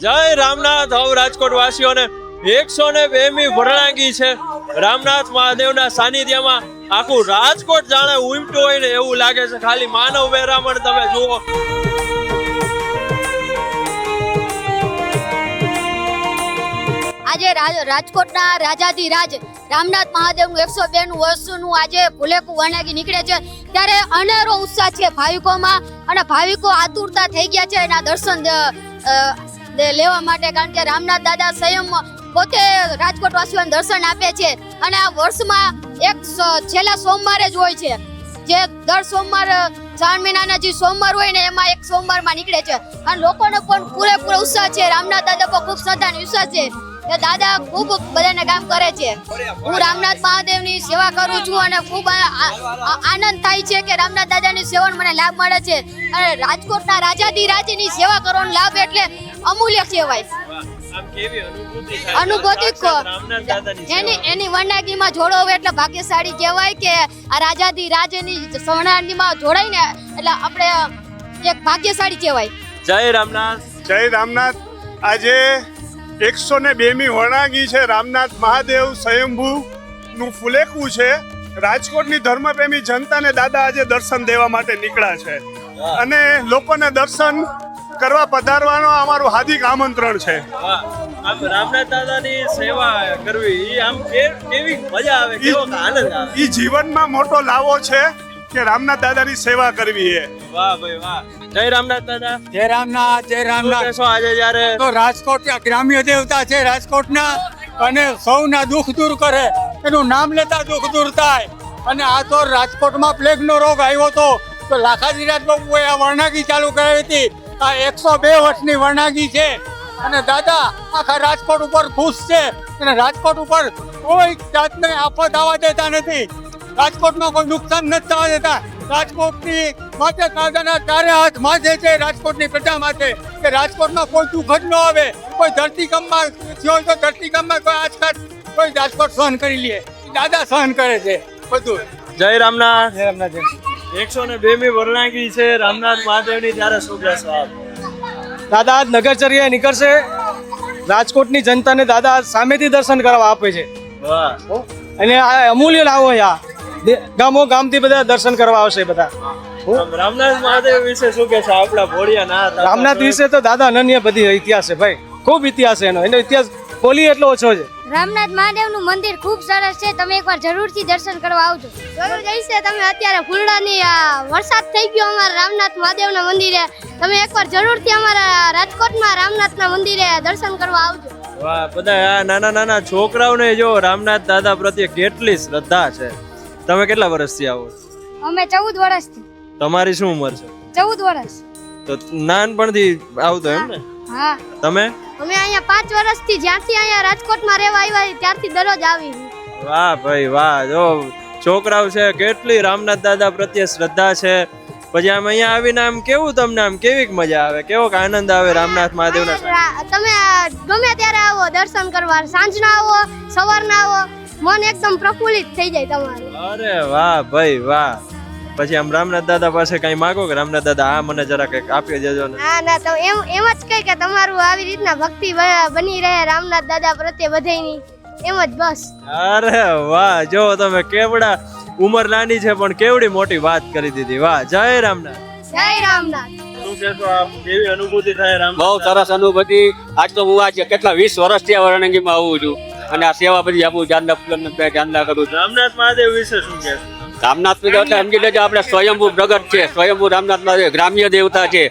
જય રામનાથ. હવે રાજકોટ વાસીઓને 102મી વરણાગી છે. રામનાથ મહાદેવના સાનિધ્યમાં આખું રાજકોટ જાણે ઉમટ્યું હોય ને એવું લાગે છે. ખાલી માનવ વેરામણ તમે જુઓ. આજે રાજકોટના રાજાધિરાજ રામનાથ મહાદેવનું 102નું વર્ષનું આજે ફુલેકું વરણાગી નીકળે છે ત્યારે અનેરો ઉત્સાહ છે ભાવિકોમાં અને ભાવિકો આતુરતા થઈ ગયા છે એના દર્શન લેવા માટે, કારણ કે રામનાથ દાદા સ્વયં પોતે રાજકોટ વાસીઓને દર્શન આપે છે અને આ વર્ષમાં એક છેલ્લા સોમવારે જ હોય છે, જે દર સોમવાર શ્રાવણ મહિનાના જે સોમવાર હોય ને એમાં એક સોમવારમાં નીકળે છે અને લોકોનો પણ પૂરેપૂરો ઉત્સાહ છે. રામનાથ દાદા પર ખૂબ શ્રદ્ધા અને વિશ્વાસ છે કે દાદા ખૂબ બધાને કામ કરે છે. હું રામનાથ મહાદેવની સેવા કરું છું અને ખૂબ આનંદ થાય છે કે રામનાથ દાદાની સેવાનો મને લાભ મળે છે અને રાજકોટના રાજાધિરાજની સેવા કરવાનો લાભ એટલે અમૂલ્ય કહેવાય. અનુભૂતિ એની વરણાગીમાં જોડાવ એટલે ભાગ્યશાળી કહેવાય કે આ રાજાધિરાજની વરણાગીમાં જોડાઈને એટલે આપણે એક ભાગ્યશાળી કહેવાય. જય રામનાથ. જય રામનાથ. આજે 102મી વરણાગી છે. રામનાથ મહાદેવ સ્વયંભૂ નું ફુલેકું છે. રાજકોટની ધર્મપ્રેમી જનતાને દાદા આજે દર્શન દેવા માટે નીકળ્યા છે અને લોકોને દર્શન કરવા પધારવાનો અમારું હાર્દિક આમંત્રણ છે. રામનાથ દાદાની સેવા કરવી આમ કેવી મજા આવે, કેવો આનંદ આવે. ઈ જીવનમાં મોટો લાવો છે કે રામનાથ દાદાની સેવા કરવી છે. વાહ ભાઈ વાહ. જય રામનાથ દાદા. જય રામનાથ. જય રામનાથ. શું આજે જ્યારે તો રાજકોટ ગ્રામ્ય દેવતા છે રાજકોટના અને સૌના દુઃખ દૂર કરે, એનું નામ લેતા દુઃખ દૂર થાય. અને આ તો રાજકોટમાં પ્લેગનો રોગ આવ્યો તો લાખાજીરાજ બાબુએ આ વરણાગી ચાલુ કરાવી હતી. આ 102 વર્ષની વરણાગી છે અને દાદા આખા રાજકોટ ઉપર ખુશ છે અને રાજકોટ ઉપર કોઈ જાતની આફત આવવા દેતા નથી. રાજકોટમાં કોઈ નુકસાન નથી થવા દેતા. રાજકોટની માથે દાદાના ચારે હાથ માથે છે, રાજકોટની પ્રજા માથે, કે રાજકોટમાં કોઈ દુઃખ જ ન આવે. કોઈ ધરતીકંપમાં થયો હોય તો ધરતીકંપમાં કોઈ આજકાલ કોઈ રાજકોટ સહન કરી લે, દાદા સહન કરે છે બધું. જય રામનાથ. જય રામનાથ. 102મી વરણાગી છે રામનાથ મહાદેવની, ત્યારે શું કહેશો આપ? દાદા આજ નગરચર્યા નીકળશે. રાજકોટની જનતાને દાદા સામેથી દર્શન કરવા આપે છે વાહ. અને આ અમૂલ્ય લાવો આ ગામો ગામથી બધા દર્શન કરવા આવશે બધા. રામનાથ મહાદેવ વિશે શું કે છે આપણા ભોળિયા નાથ? રામનાથ વિશે તો દાદા અનન્ય બધી ઇતિહાસ છે ભાઈ, ખૂબ ઇતિહાસ છે એનો ઇતિહાસ બોલી એટલો ઓછો છે. રામનાથ મહાદેવનું મંદિર ખૂબ સરસ છે, તમે એકવાર જરૂરથી દર્શન કરવા આવજો. જરૂર જઈશે. તમે અત્યારે ફૂલડાની વરસાદ થઈ ગયો અમારા રામનાથ મહાદેવના મંદિરે, તમે એકવાર જરૂરથી અમારા રાજકોટમાં રામનાથના મંદિરે દર્શન કરવા આવજો. વાહ. બધા આ નાના નાના છોકરાઓને જો રામનાથ દાદા પ્રત્યે કેટલી શ્રદ્ધા છે. તમે કેટલા વર્ષથી આવો? અમે 14 વર્ષથી. તમારી શું ઉંમર છે? 14 વર્ષ. તો નાનપણથી આવતો એમ ને? હા. તમે? અમે અહીંયા 5 વર્ષથી જ્યારથી અહીંયા રાજકોટમાં રહેવા આવ્યા ત્યારથી દરરોજ આવી. વાહ ભાઈ વાહ. જો છોકરાઓ છે કેટલી રામનાથ દાદા પ્રત્યે શ્રદ્ધા છે. પછી આમ અહીંયા આવીને આમ કેવું તમને આમ કેવી મજા આવે, કેવો આનંદ આવે રામનાથ મહાદેવના? તમે ગમે ત્યારે આવો દર્શન કરવા, સાંજના આવો, સવારના આવો, મન એકદમ પ્રફુલ્લિત થઈ જાય તમારું. અરે વાહ ભાઈ વાહ. પછી આમ રામનાથ દાદા પાસે કઈ માંગો કે રામનાથ દાદા આ મને જરા કઈક આપી દેજો ને? ના તો એમ જ કઈ કે તમારું આવી રીતના ભક્તિ બની રહે રામનાથ દાદા પ્રત્યે બધાયની, એમ જ બસ. અરે વાહ. જો તમે કેવડા ઉંમર નાની છે પણ કેવડી મોટી વાત કરી દીધી. વાહ. જય રામનાથ. જય રામનાથ. શું કહેશો આપ, કેવી અનુભૂતિ થાય રામ? બહુ સરસ અનુભૂતિ. આજ તો હું આજે કેટલા 20 વર્ષથી આ વરણાગીમાં આવું છું અને આ સેવા બધી આપું, ચાંદા ચાંદા કરું છું. રામનાથ મહાદેવ વિશે શું કહેશો? રામનાથ એટલે સમજી લેજો આપણે સ્વયંભૂ પ્રગટ છે, સ્વયંભૂ રામનાથ મહાદેવ ગ્રામ્ય દેવતા છે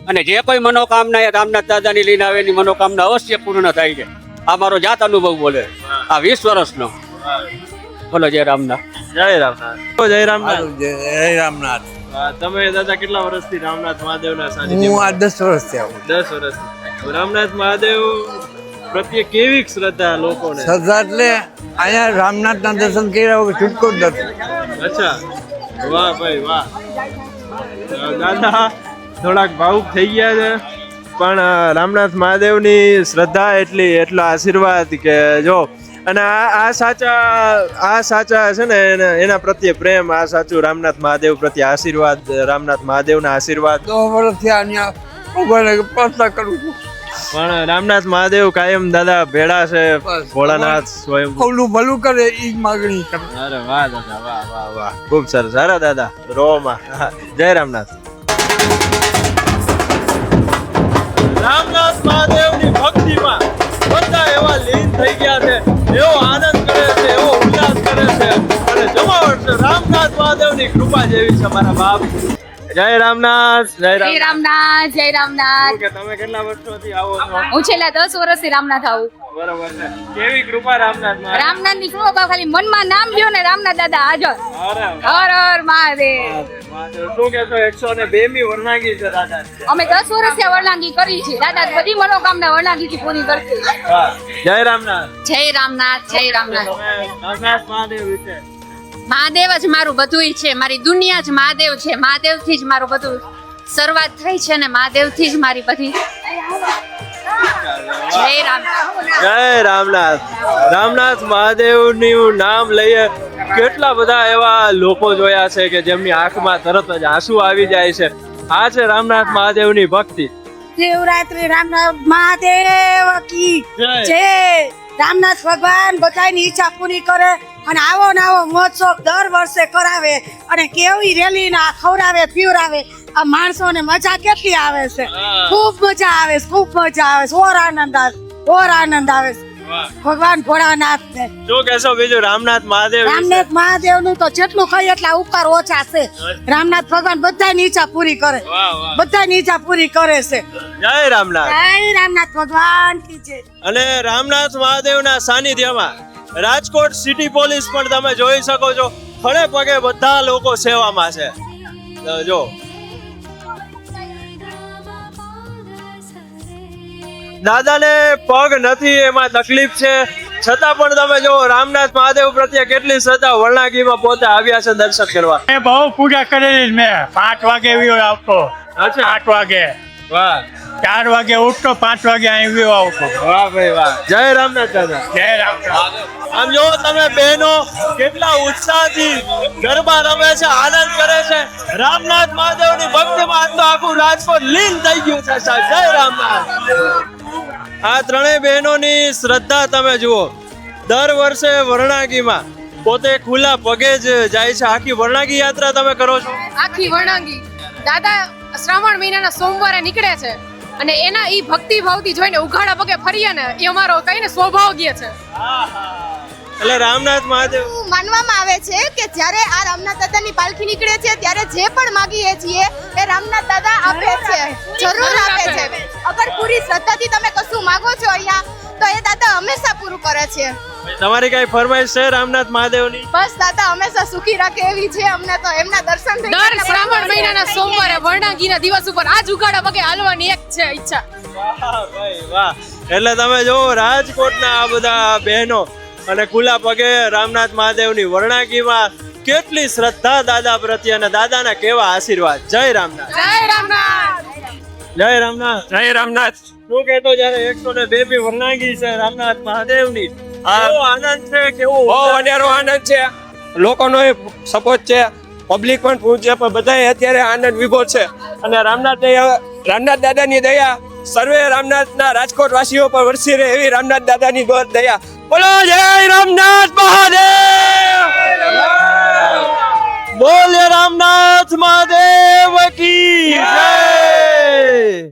અને જે કોઈ મનોકામના એ રામનાથ દાદાની લઈને આવે એની મનોકામના અવશ્ય પૂર્ણ થાય છે. આ મારો જાત અનુભવ બોલે. આ 20 વર્ષનો. બોલો જય રામનાથ. જય રામનાથ. જય રામનાથ. જય રામનાથ. તમે દાદા કેટલા વર્ષથી રામનાથ મહાદેવના સાનિધ્યમાં? હું આ 10 વર્ષથી આવું. 10 વર્ષથી. રામનાથ મહાદેવ પ્રત્યે કેવી શ્રદ્ધા લોકોને? શ્રદ્ધા એટલે અહીંયા રામનાથના દર્શન કર્યા વગર છૂટકો જ નથી. અચ્છા. વાહ ભાઈ વાહ. દાદા થોડાક ભાવુક થઈ ગયા છે પણ રામનાથ મહાદેવની શ્રદ્ધા એટલા આશીર્વાદ કે જો. અને આ સાચા છે ને એના પ્રત્યે પ્રેમ, આ સાચું રામનાથ મહાદેવ પ્રત્યે આશીર્વાદ, રામનાથ મહાદેવના આશીર્વાદ. 10 વર્ષથી અહીંયા ઉભા પ્રાર્થના કરું છું. પણ રામનાથ મહાદેવ કાયમ દાદા ભેળા છે ભોળાનાથ સ્વયં. ઓલું ભલું કરે એ જ માગણી કરે. અરે વાહ દાદા, વાહ વાહ વાહ, ખૂબ સરસ. અરે દાદા રોમાં. જય રામનાથ. રામનાથ મહાદેવની ભક્તિમાં બધા એવા લીન થઈ ગયા છે, એવો આનંદ કરે છે, એવો ઉલ્લાસ કરે છે અને જમાવટ છે. રામનાથ મહાદેવની કૃપા જેવી છે મારા બાપ. જય રામનાથ. જય જય રામનાથ. રામનાથ જય રામનાથ. કે તમે કેટલા વર્ષોથી આવો છો? હું છેલ્લા 10 વર્ષથી રામનાથ આવું. બરોબર છે. કેવી કૃપા રામનાથ મહાદેવ. રામનાથ ની કૃપા, ખાલી મનમાં નામ લ્યો ને રામનાથ દાદા હાજર. અરે હર હર મહાદેવ. મહાદેવ. શું કહેશો? 102 મી વરનાગી છે દાદા. અમે 10 વર્ષથી આ વરણાંગી કરી છે. દાદા બધી મનોકામના વરણાંગી થી પૂરી કરશે. જય રામનાથ. જય રામનાથ જય રામનાથ. તમે રામનાથ મહાદેવ વિશે મહાદેવ જ મારું બધુંય છે, મારી દુનિયા જ મહાદેવ છે. મહાદેવ થી જ મારું બધું શરૂઆત થઈ છે ને મહાદેવ થી જ મારી બધી. જય રામનાથ. જય રામનાથ. રામનાથ મહાદેવનું નામ લઈએ, કેટલા બધા એવા લોકો જોયા છે કે જેમની આંખમાં તરત જ આંસુ આવી જાય છે. આ છે રામનાથ મહાદેવની ભક્તિ. શિવરાત્રી રામનાથ મહાદેવ કી જય. રામનાથ ભગવાન બધાની ઈચ્છા પૂરી કરે અને આવો ને આવો મહોત્સવ દર વર્ષે કરાવે અને કેવી રેલી ના ખવડાવે પીવડાવે. આ માણસોને મજા કેટલી આવે છે, ખૂબ મજા આવે છે, ખૂબ મજા આવે છે. ઓર આનંદ આવે, ઓર આનંદ આવે છે. ભગવાન ભોળાનાથ ને શું કહેશો બીજું રામનાથ મહાદેવ વિશે? રામનાથ મહાદેવ નું તો જેટલું ખાઈ એટલા ઉપકાર ઓછા છે. રામનાથ ભગવાન બધાની ઈચ્છા પૂરી કરે, વાહ વાહ. બધાની ઈચ્છા પૂરી કરે છે. જય રામનાથ. જય રામનાથ ભગવાન કી જય. અને રામનાથ મહાદેવના સાનિધ્યમાં રાજકોટ સિટી પોલીસ પણ તમે જોઈ શકો છો, ખડે પગે બધા લોકો સેવામાં છે. જો દાદાને પગ નથી એમાં તકલીફ છે, છતાં પણ તમે જો રામનાથ મહાદેવ પ્રત્યે કેટલી શ્રદ્ધા. વરણાગીમાં પોતે આવ્યા છે દર્શન કરવા. એ બહુ પૂજા કરેલી મેં. 5 વાગે આવ્યો આવતો. અચ્છા. 8 વાગે, વાહ 4 વાગે ઉઠતો, 5 વાગે આવ્યો આવતો. વાહ ભાઈ વાહ. જય રામનાથ દાદા. જય રામનાથ. આમ જો તમે બહેનો કેટલા ઉત્સાહથી ગરબા રમે છે, આનંદ કરે છે. રામનાથ મહાદેવની ભક્તિમાં આજ તો આખું રાજકોટ લીન થઈ ગયું છે સાહેબ. જય રામનાથ. આ ત્રણેય બહેનોની શ્રદ્ધા તમે જુઓ. દર વર્ષે વરણાગીમાં પોતે ખુલ્લા પગે જ જાય છે. આખી વરણાગી યાત્રા તમે કરો છો? આખી વરણાંગી દાદા શ્રાવણ મહિનાના સોમવારે નીકળે છે અને એના ઈ ભક્તિ ભાવથી જોઈને ઉઘાડા પગે ફરીએ ને એ અમારો કઈને સૌભાગ્ય છે. એટલે રામનાથ મહાદેવ એવું માનવામાં આવે છે કે જ્યારે આ રામનાથ દાદાની પાલખી નીકળે છે ત્યારે જે પણ માગીએ છીએ એ રામનાથ દાદા આપે છે, જરૂર આપે છે. અગર પૂરી શ્રદ્ધાથી તમે કશું માગો છો અહીંયા તો એ દાદા હંમેશા પૂરું કરે છે. તમારી કઈ ફરમાઈશ છે રામનાથ મહાદેવની? બસ દાદા હંમેશા સુખી રાખે એવી છે. અમને તો એમના દર્શન થઈ દર શ્રાવણ મહિનાના સોમવારે વરણાંગીના દિવસ ઉપર આ જ ઉઘાડા પગે હાલવાની એક છે ઈચ્છા. વાહ ભાઈ વાહ. એટલે તમે જો રાજકોટના આ બધા બહેનો અને ખુલ્લા પગે રામનાથ મહાદેવની વરણાગીમાં કેટલી શ્રદ્ધા દાદા પ્રત્યે અને દાદાના કેવા આશીર્વાદ. જય રામનાથ. જય રામનાથ. જય રામનાથ. જય રામનાથ. શું કહેતો જયારે 102 મી વરણાગી છે રામનાથ મહાદેવની, કેવો આનંદ છે, કેવો બહુ અનેરો આનંદ છે. લોકોનો સપોર્ટ છે, પબ્લિક પણ પૂછે, પણ બધાય અત્યારે આનંદ વિભોર છે. અને રામનાથ દાદાની દયા સર્વે રામનાથના રાજકોટ વાસીઓ પર વરસી રહે એવી રામનાથ દાદાની દયા. બોલો જય રામનાથ મહાદેવ. બોલે રામનાથ મહાદેવ કી જય.